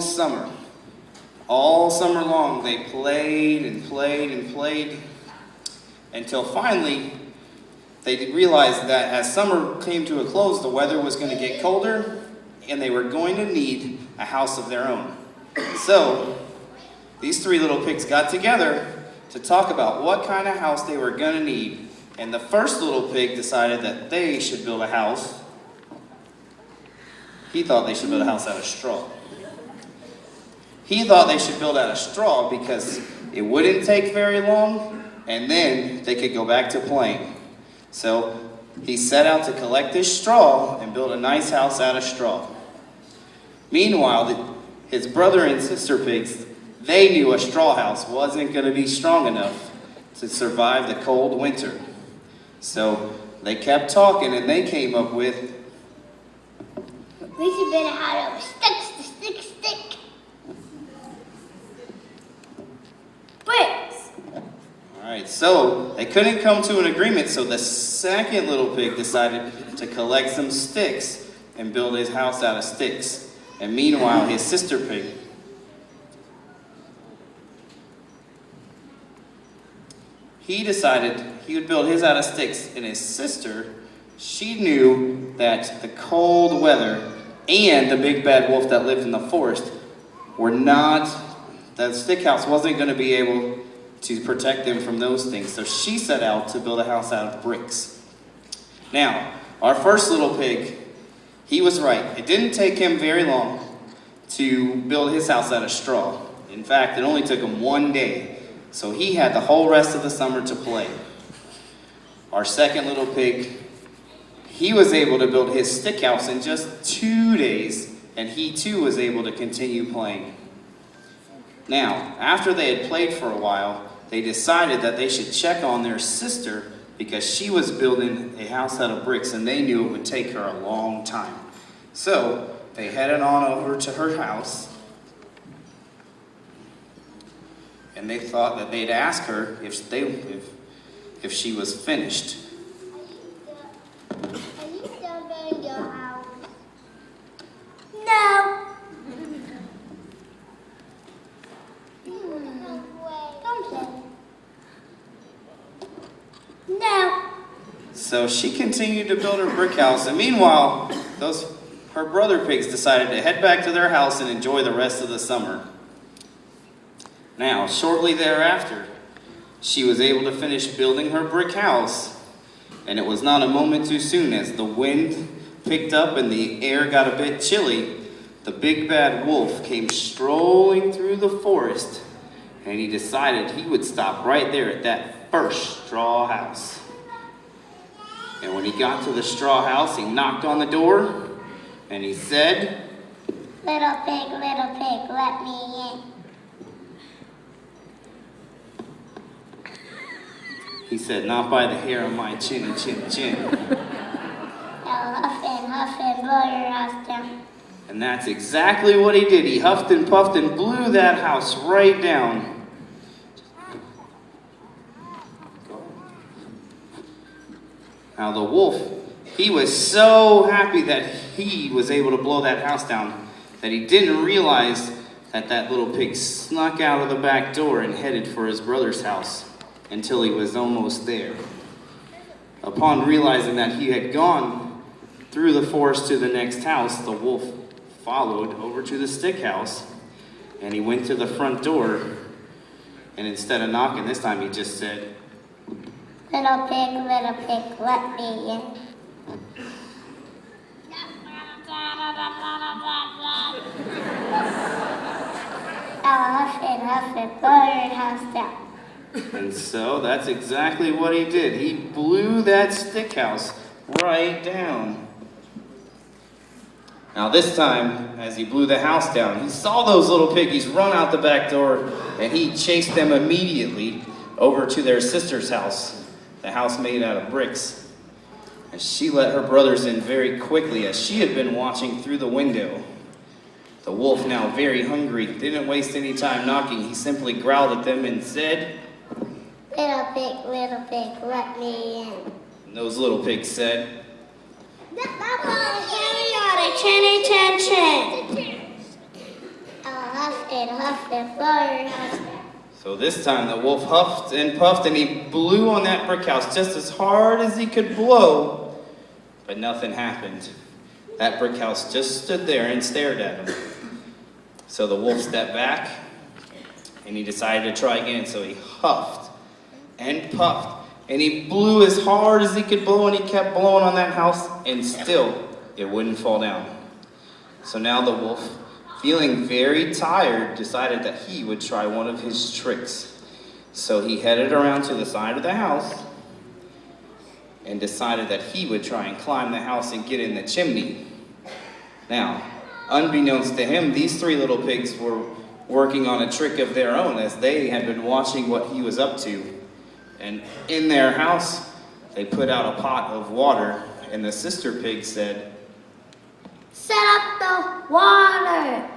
long summer. All summer long, they played and played and played until finally they realized that as summer came to a close, the weather was going to get colder and they were going to need a house of their own. So these three little pigs got together to talk about what kind of house they were going to need. And the first little pig decided that they should build a house. He thought they should build a house out of straw. He thought they should build out of straw because it wouldn't take very long, and then they could go back to playing. So he set out to collect this straw and build a nice house out of straw. Meanwhile, his brother and sister pigs, they knew a straw house wasn't going to be strong enough to survive the cold winter. So they kept talking and they came up with, we should build a house of sticks to stick. Bricks. Alright, so they couldn't come to an agreement, so the second little pig decided to collect some sticks and build his house out of sticks. And meanwhile, his sister pig, he decided he would build his out of sticks, and his sister, she knew that the cold weather and the big bad wolf that lived in the forest were not, the stick house wasn't going to be able to protect them from those things. So she set out to build a house out of bricks. Now, our first little pig, he was right. It didn't take him very long to build his house out of straw. In fact, it only took him 1 day. So he had the whole rest of the summer to play. Our second little pig, he was able to build his stick house in just 2 days, and he too was able to continue playing. Now, after they had played for a while, they decided that they should check on their sister because she was building a house out of bricks and they knew it would take her a long time. So they headed on over to her house and they thought that they'd ask her if she was finished. Are you still building your house? No. No. So she continued to build her brick house, and meanwhile, her brother pigs decided to head back to their house and enjoy the rest of the summer. Now, shortly thereafter, she was able to finish building her brick house, and it was not a moment too soon as the wind picked up and the air got a bit chilly. The big bad wolf came strolling through the forest, and he decided he would stop right there at that first straw house. And when he got to the straw house, he knocked on the door, and he said, Little pig, let me in. He said, not by the hair on my chinny chin chin. Now huff and blow your house down. And that's exactly what he did. He huffed and puffed and blew that house right down. Now the wolf, he was so happy that he was able to blow that house down that he didn't realize that that little pig snuck out of the back door and headed for his brother's house until he was almost there. Upon realizing that he had gone through the forest to the next house, the wolf followed over to the stick house, and he went to the front door, and instead of knocking this time, he just said, Little pig, let me in. Huff and blow your house down. And so that's exactly what he did. He blew that stick house right down. Now this time, as he blew the house down, he saw those little piggies run out the back door, and he chased them immediately over to their sister's house, the house made out of bricks. And she let her brothers in very quickly as she had been watching through the window. The wolf, now very hungry, didn't waste any time knocking. He simply growled at them and said, Little pig, let me in. And those little pigs said, Chinny chin chin. and huffed and blow your house down. So this time the wolf huffed and puffed and he blew on that brick house just as hard as he could blow, but nothing happened. That brick house just stood there and stared at him. So the wolf stepped back and he decided to try again. So he huffed and puffed and he blew as hard as he could blow, and he kept blowing on that house, and still it wouldn't fall down. So now the wolf, feeling very tired, decided that he would try one of his tricks. So he headed around to the side of the house and decided that he would try and climb the house and get in the chimney. Now, unbeknownst to him, these three little pigs were working on a trick of their own, as they had been watching what he was up to. And in their house, they put out a pot of water, and the sister pig said, Set up the water.